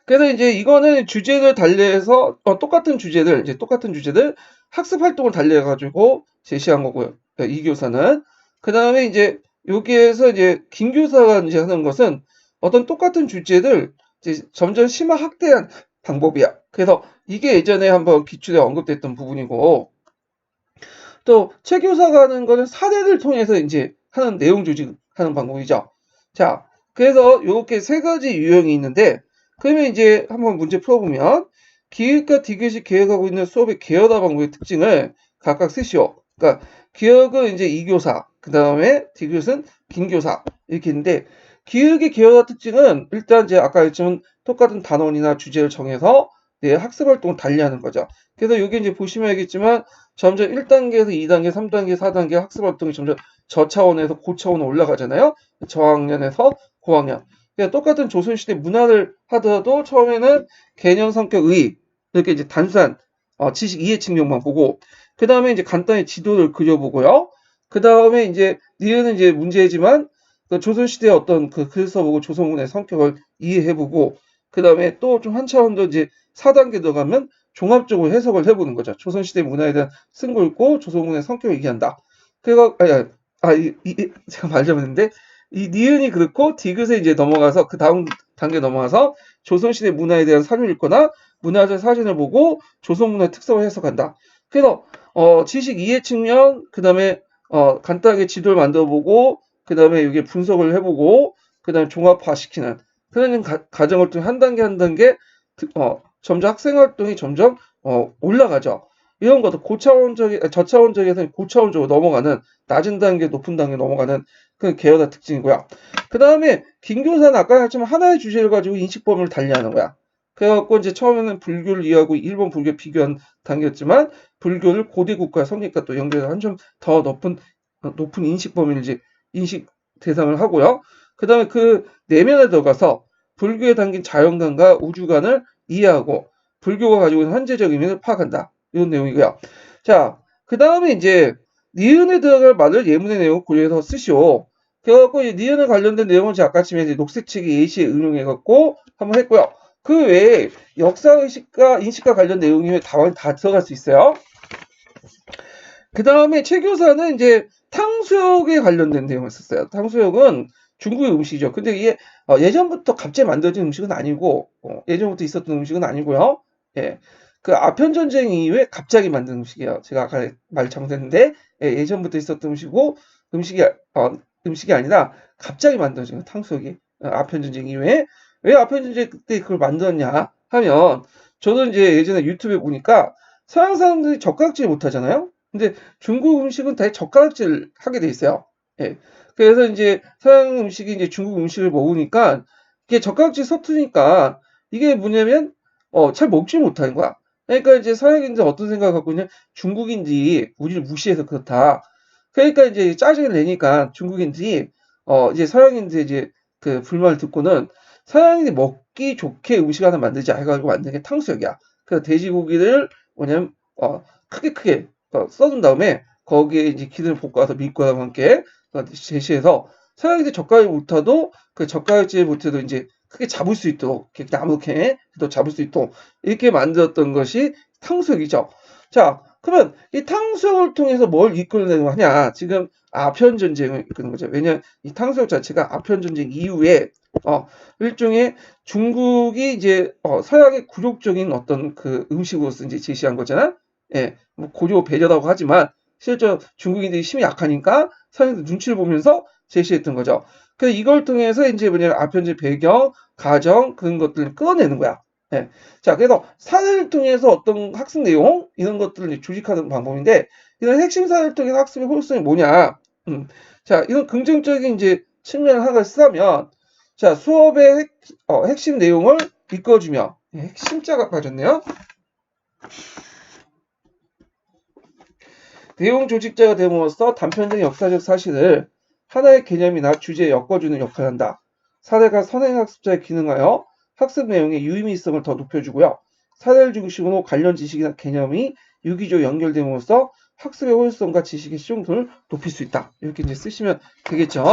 그래서 이제 이거는 주제를 달리해서 똑같은 주제들 학습 활동을 달리해 가지고 제시한 거고요. 그러니까 이 교사는 그 다음에 이제 여기에서 이제 김 교사가 이제 하는 것은 어떤 똑같은 주제를 이제 점점 심화 확대한 방법이야. 그래서 이게 예전에 한번 기출에 언급됐던 부분이고 또 최 교사가 하는 거는 사례를 통해서 이제 하는 내용 조직하는 방법이죠. 자, 그래서 이렇게 세 가지 유형이 있는데 그러면 이제 한번 문제 풀어보면 기획과 디귿이 계획하고 있는 수업의 계열화 방법의 특징을 각각 쓰시오. 그러니까 기획은 이제 이 교사, 그 다음에 디귿은 김 교사 이렇게 있는데 기획의 계열화 특징은 일단 이제 아까 했지만 똑같은 단원이나 주제를 정해서 내 학습 활동을 달리하는 거죠. 그래서 여기 이제 보시면 알겠지만 점점 1단계에서 2단계, 3단계, 4단계 학습 활동이 점점 저차원에서 고차원으로 올라가잖아요. 저학년에서 고학년. 그러니까 똑같은 조선시대 문화를 하더라도 처음에는 개념, 성격, 의 이렇게 이제 단순한 지식 이해 측면만 보고 그 다음에 이제 간단히 지도를 그려보고요. 그 다음에 이제 니은은 이제 문제지만 그 조선시대의 어떤 그 글 써보고 조선문의 성격을 이해해보고 그 다음에 또 좀 한 차원 더 이제 4단계 들어가면 종합적으로 해석을 해보는 거죠. 조선시대 문화에 대한 쓴글 읽고 조선문의 성격을 얘기한다. 그래서 제가 말 잘못했는데 이 니은이 그렇고 디귿에 이제 넘어가서 그 다음 단계 넘어가서 조선시대 문화에 대한 사료를 읽거나 문화재 사진을 보고 조선 문화의 특성을 해석한다. 그래서 지식 이해 측면 그다음에 간단하게 지도를 만들어 보고 그다음에 여기 분석을 해보고 그다음에 종합화시키는 그런 과정을 통해 한 단계 한 단계 점점 학생 활동이 점점 올라가죠. 이런 것도 저차원적에서 고차원적으로 넘어가는 낮은 단계, 높은 단계 넘어가는 그 계열화 특징이고요. 그 다음에 김교사는 아까 했지만 하나의 주제를 가지고 인식 범위를 달리하는 거야. 그래갖고 이제 처음에는 불교를 이해하고 일본 불교 비교한 단계였지만 불교를 고대 국가 성립과 또 연결해서 한점 더 높은 인식 범위를 이제 인식 대상을 하고요. 그 다음에 그 내면에 들어가서 불교에 담긴 자연관과 우주관을 이해하고 불교가 가지고 있는 현재적 의미를 파악한다. 이런 내용이고요. 자, 그 다음에 이제 니은에 들어갈 말을 예문의 내용을 고려해서 쓰시오. 그래갖고 이 니은에 관련된 내용은 제가 아까쯤에 이제 녹색책이 예시에 응용해갖고 한번 했고요. 그 외에 역사의식과 인식과 관련 내용이 다 들어갈 수 있어요. 그 다음에 최 교사는 이제 탕수육에 관련된 내용을 썼어요. 탕수육은 중국의 음식이죠. 근데 이게 예전부터 갑자기 만들어진 음식은 아니고 예전부터 있었던 음식은 아니고요. 예. 그 아편 전쟁 이후에 갑자기 만든 음식이에요. 제가 아까 말 잘못했는데 예전부터 있었던 음식이고 음식이 아니라 갑자기 만들어진 거예요. 탕수육이 아편 전쟁 이후에 왜 아편 전쟁 때 그걸 만들었냐 하면 저도 이제 예전에 유튜브에 보니까 서양 사람들이 젓가락질 못 하잖아요. 근데 중국 음식은 다 젓가락질 하게 돼 있어요. 예. 그래서 이제 서양 음식이 이제 중국 음식을 먹으니까 이게 젓가락질 서투니까 이게 뭐냐면 잘 먹지 못하는 거야. 그러니까 이제 서양인들 어떤 생각을 갖고 있냐 중국인들이 우리를 무시해서 그렇다. 그러니까 이제 짜증을 내니까 중국인들이 이제 서양인들 이제 그 불만을 듣고는 서양인이 먹기 좋게 음식 하나 만들자 해가지고 만든 게 탕수육이야. 그래서 돼지고기를 뭐냐면 크게 써둔 다음에 거기에 이제 기름을 볶아서 밀가루와 함께 제시해서 서양인들 젓가락이 못하도 그 젓가락질 못해도 이제 크게 잡을 수 있도록 이렇게 나무캔도 잡을 수 있도록 이렇게 만들었던 것이 탕수육이죠. 자, 그러면 이 탕수육을 통해서 뭘 이끌어내는 거냐? 지금 아편 전쟁을 이끄는 거죠. 왜냐하면 이 탕수육 자체가 아편 전쟁 이후에 일종의 중국이 이제 서양의 굴욕적인 어떤 그 음식으로서 이제 제시한 거잖아. 예, 뭐 고려 배려라고 하지만 실제 중국인들이 힘이 약하니까 서양들 눈치를 보면서 제시했던 거죠. 그래서 이걸 통해서 이제 뭐냐면 아편제 배경, 가정 그런 것들을 끌어내는 거야. 예. 자, 그래서 사례를 통해서 어떤 학습 내용 이런 것들을 조직하는 방법인데 이런 핵심 사례를 통해서 학습의 효율성이 뭐냐? 자, 이런 긍정적인 이제 측면을 하나가 쓰자면, 자, 수업의 핵심 내용을 이끌어주며, 핵심자가 빠졌네요. 내용 조직자가 됨으로써 단편적인 역사적 사실을 하나의 개념이나 주제에 엮어주는 역할을 한다. 사례가 선행학습자에 기능하여 학습 내용의 유의미성을 더 높여주고요. 사례를 중심으로 관련 지식이나 개념이 유기적으로 연결됨으로써 학습의 효율성과 지식의 실용도를 높일 수 있다. 이렇게 이제 쓰시면 되겠죠.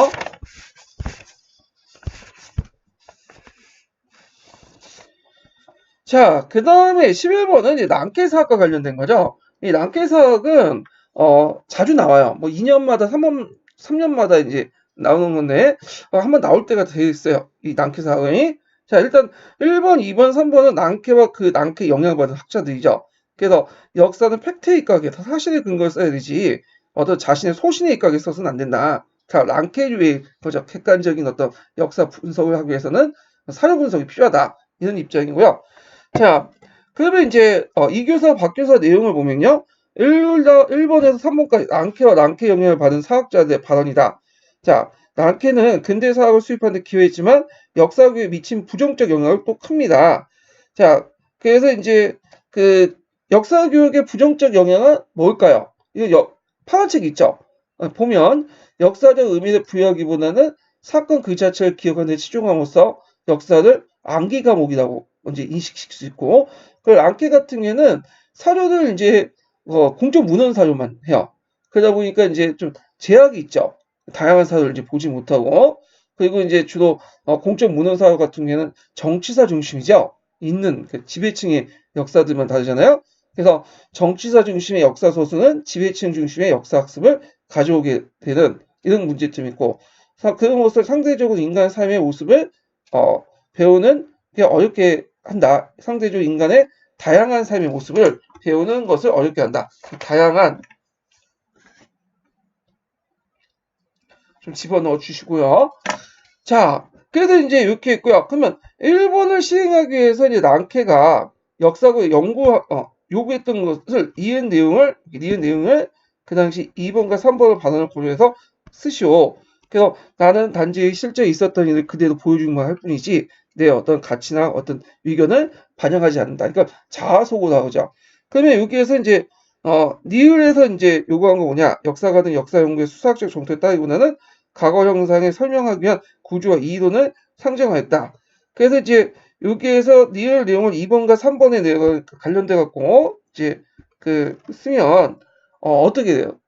자, 그 다음에 11번은 이제 낭깨사학과 관련된 거죠. 이 낭깨사학은 자주 나와요. 뭐 2년마다 3년마다 이제 나오는 건데 한번 나올 때가 돼 있어요. 이 낭깨사학이. 자, 일단 1번, 2번, 3번은 낭깨와 그 낭깨 영향받은 학자들이죠. 그래서 역사는 팩트에 입각해서 사실에 근거를 써야 되지 어떤 자신의 소신에 입각해 써서는 안 된다. 자, 낭깨주의 거죠. 객관적인 어떤 역사 분석을 하기 위해서는 사료 분석이 필요하다. 이런 입장이고요. 자, 그러면 이제 이교사, 박교사 내용을 보면요. 1번에서 3번까지 낭캐와 낭캐 영향을 받은 사학자들의 발언이다. 자, 낭캐는 근대 사학을 수입하는 데 기여했지만 역사교육에 미친 부정적 영향을 또 큽니다. 자, 그래서 이제 그 역사교육의 부정적 영향은 뭘까요? 이거 파란 책 있죠? 보면 역사적 의미를 부여하기보다는 사건 그 자체를 기억하는 데 치중함으로써 역사를 암기 과목이라고 이제 인식시킬 수 있고, 그 랑케 같은 경우에는 사료를 이제 공적 문헌 사료만 해요. 그러다 보니까 이제 좀 제약이 있죠. 다양한 사료를 이제 보지 못하고, 그리고 이제 주로 공적 문헌 사료 같은 경우에는 정치사 중심이죠. 있는 그 지배층의 역사들만 다르잖아요. 그래서 정치사 중심의 역사 소수는 지배층 중심의 역사 학습을 가져오게 되는 이런 문제점이 있고, 그럼으로써 상대적으로 인간 삶의 모습을 배우는 게 어렵게 한다. 상대적으로 인간의 다양한 삶의 모습을 배우는 것을 어렵게 한다. 다양한 좀 집어넣어 주시고요. 자, 그래서 이제 이렇게 있고요. 그러면 일본을 시행하기 위해서 이제 랑케가 역사고 요구했던 것을 이은 내용을 그 당시 2번과 3번을 반환을 고려해서 쓰시오. 그래서 나는 단지 실제 있었던 일을 그대로 보여주기만 할 뿐이지 내 어떤 가치나 어떤 의견을 반영하지 않는다. 그러니까 자아소고 나오죠. 그러면 여기에서 이제 니을에서 이제 요구한 거 뭐냐? 역사가든 역사 연구의 수사학적 정토에 따르기보다는 과거 형상에 설명하기 위한 구조와 이론을 상정하였다. 그래서 이제 여기에서 리얼 내용을 2번과 3번의 내용을 관련돼 갖고 이제 그 쓰면 어떻게 돼요?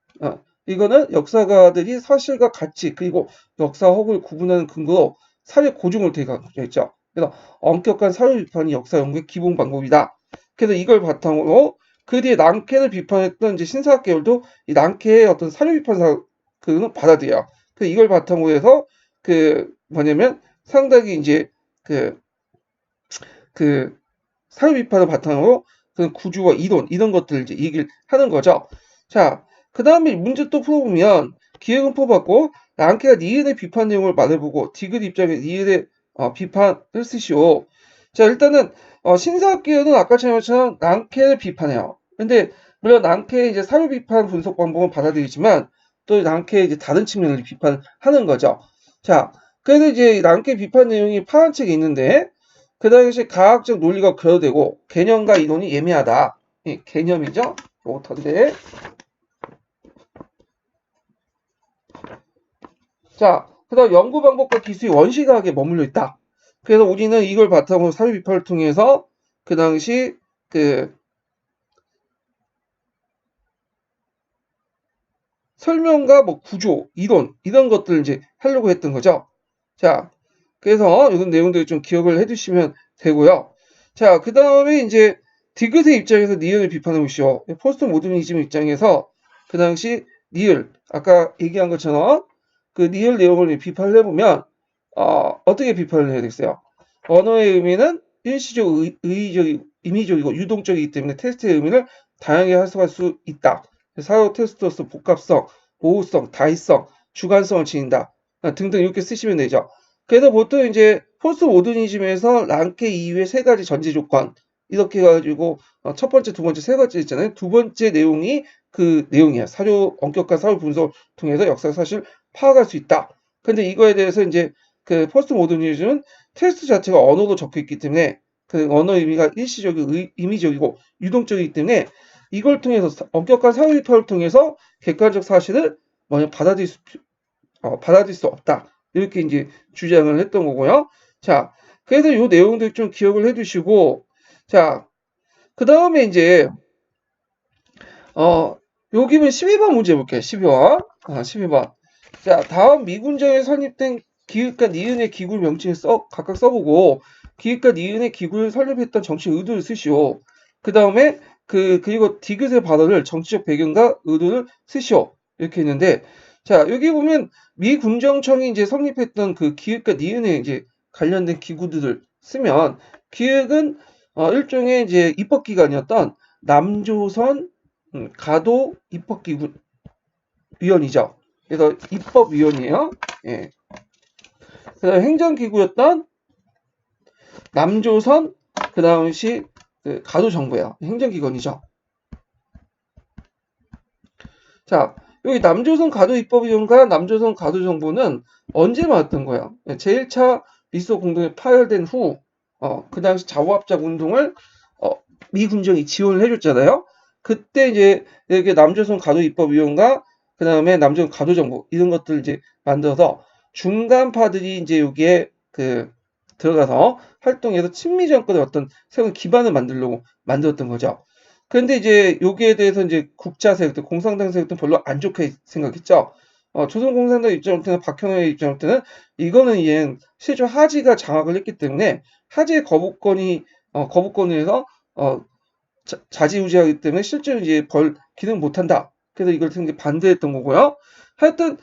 이거는 역사가들이 사실과 가치 그리고 역사 허구를 구분하는 근거로 사회 고증을 되게 있죠. 그래서 엄격한 사회 비판이 역사 연구의 기본 방법이다. 그래서 이걸 바탕으로 그 뒤에 랑케를 비판했던 이제 신사학 계열도 이 랑케의 어떤 사회 비판사 그는 받아들여요. 그 이걸 바탕으로 해서 그 뭐냐면 상당히 이제 그 사회 비판을 바탕으로 그 구조와 이론 이런 것들을 이제 얘기를 하는 거죠. 자, 그 다음에 문제 또 풀어보면 기획은 뽑았고 랑케가 니은의 비판 내용을 말해보고 디귿 입장에 니은의 비판을 쓰시오. 자, 일단은 신사학계는 아까처럼 랑케를 비판해요. 근데 물론 랑케의 이제 사회 비판 분석 방법은 받아들이지만 또 랑케의 이제 다른 측면을 비판하는 거죠. 자, 그래서 이제 랑케 비판 내용이 파란 책에 있는데 그 당시 과학적 논리가 결여되고 개념과 이론이 예매하다. 개념이죠. 오터인데. 자, 그 다음 연구 방법과 기술이 원시과학에 머물러 있다. 그래서 우리는 이걸 바탕으로 사회 비판을 통해서 그 당시 그 설명과 뭐 구조, 이론 이런 것들을 이제 하려고 했던 거죠. 자, 그래서 이런 내용들을 좀 기억을 해두시면 되고요. 자, 그 다음에 이제 디귿의 입장에서 니을을 비판해 보시오. 포스트 모더니즘 입장에서 그 당시 니을 아까 얘기한 것처럼 그 니을 내용을 비판을 해보면 어떻게 비판을 해야 되겠어요? 언어의 의미는 일시적, 의의적, 임의적이고 유동적이기 때문에 테스트의 의미를 다양하게 해석할 수 있다. 사료 테스트로서 복합성, 모호성, 다의성, 주관성을 지닌다. 등등 이렇게 쓰시면 되죠. 그래서 보통 이제 포스트 모더니즘에서 랑케 이후의 세 가지 전제 조건 이렇게 해가지고 첫 번째, 두 번째, 세 번째 있잖아요. 두 번째 내용이 그 내용이야. 엄격한 사료 분석을 통해서 역사 사실 파악할 수 있다. 근데 이거에 대해서 이제 그 포스트 모더니즘은 텍스트 자체가 언어로 적혀 있기 때문에 그 언어 의미가 일시적이고 임의적이고 유동적이기 때문에 이걸 통해서 엄격한 사회 비판을 통해서 객관적 사실을 먼저 받아들일 수 없다. 이렇게 이제 주장을 했던 거고요. 자, 그래서 이 내용들 좀 기억을 해두시고, 자, 그 다음에 이제, 여기는 12번 문제 볼게요. 12번. 12번. 자, 다음 미군정에 설립된 기획과 니은의 기구 명칭을 각각 써보고, 기획과 니은의 기구를 설립했던 정치 의도를 쓰시오. 그 다음에, 그리고 디귿의 발언을 정치적 배경과 의도를 쓰시오. 이렇게 했는데, 자, 여기 보면 미 군정청이 이제 성립했던 그 기획과 니은에 이제 관련된 기구들을 쓰면 기획은 일종의 이제 입법기관이었던 남조선 가도 입법기구 위원이죠. 그래서 입법위원이에요. 예. 그다음 행정기구였던 남조선 그 당시 가도정부예요. 행정기관이죠. 자, 여기 남조선 가도입법위원과 남조선 가도정부는 언제 만났던 거예요? 제1차 미소 공동회 파열된 후, 그 당시 자우합작 운동을 미 군정이 지원을 해줬잖아요. 그때 이제 이렇게 남조선 가도입법위원과 그 다음에 남조선 가도정부 이런 것들 이제 만들어서 중간파들이 이제 여기에 들어가서 활동해서 친미 정권의 어떤 새로운 기반을 만들려고 만들었던 거죠. 근데 이제 여기에 대해서 이제 국자 세력들, 공산당 세력들은 별로 안 좋게 생각했죠. 조선공산당 입장부터는 박형의 입장부터는 이거는 이제 실제 하지가 장악을 했기 때문에 하지의 거부권을 해서 자지우지하기 때문에 실제로 이제 기능 못한다. 그래서 이걸 굉장히 반대했던 거고요. 하여튼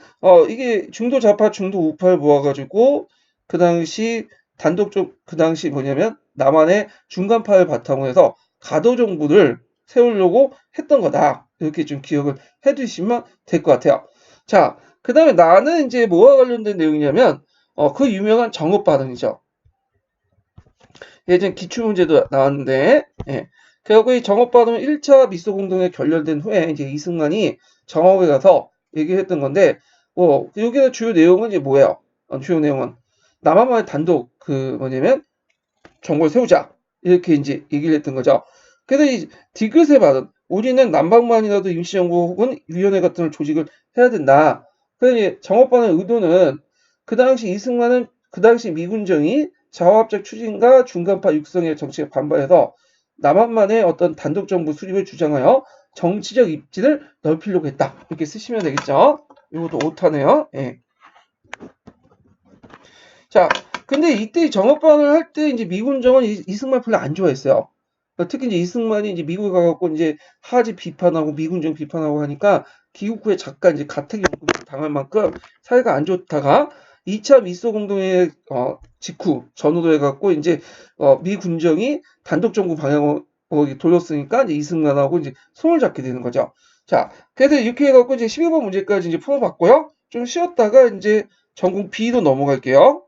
이게 중도 좌파, 중도 우파를 모아가지고 그 당시 그 당시 뭐냐면 남한의 중간파를 바탕으로 해서 가도 정부를 세우려고 했던 거다. 이렇게 좀 기억을 해두시면 될 것 같아요. 자, 그 다음에 나는 이제 뭐와 관련된 내용이냐면 그 유명한 정업 발언이죠. 예전 기출문제도 나왔는데, 예. 그리고 이 정업발언은 1차 미소 공동회 결렬된 후에 이제 이승만이 정업에 가서 얘기했던 건데, 여기서 주요 내용은 이제 뭐예요? 주요 내용은 남한만의 단독 뭐냐면 정부를 세우자 이렇게 이제 얘기를 했던 거죠. 그래서 이 디귿의 발언, 우리는 남방만이라도 임시정부 혹은 위원회 같은 조직을 해야 된다. 그래서 정업발언의 의도는 그 당시 미군정이 자화합작 추진과 중간파 육성의 정치에 반발해서 남한만의 어떤 단독 정부 수립을 주장하여 정치적 입지를 넓히려고 했다. 이렇게 쓰시면 되겠죠. 이것도 오타네요. 예. 자, 근데 이때 정업방을 할 때 이제 미군정은 이승만 별로 안 좋아했어요. 특히 이제 이승만이 이제 미국에 가갖고 이제 하지 비판하고 미군정 비판하고 하니까 귀국 후에 잠깐 이제 가택 연금을 당할 만큼 사이가 안 좋다가 2차 미소 공동회 직후 전후로 해갖고 이제 미 군정이 단독 정부 방향으로 돌렸으니까 이제 이승만하고 이제 손을 잡게 되는 거죠. 자, 그래서 이렇게 해갖고 이제 12번 문제까지 이제 풀어봤고요. 좀 쉬었다가 이제 전공 B로 넘어갈게요.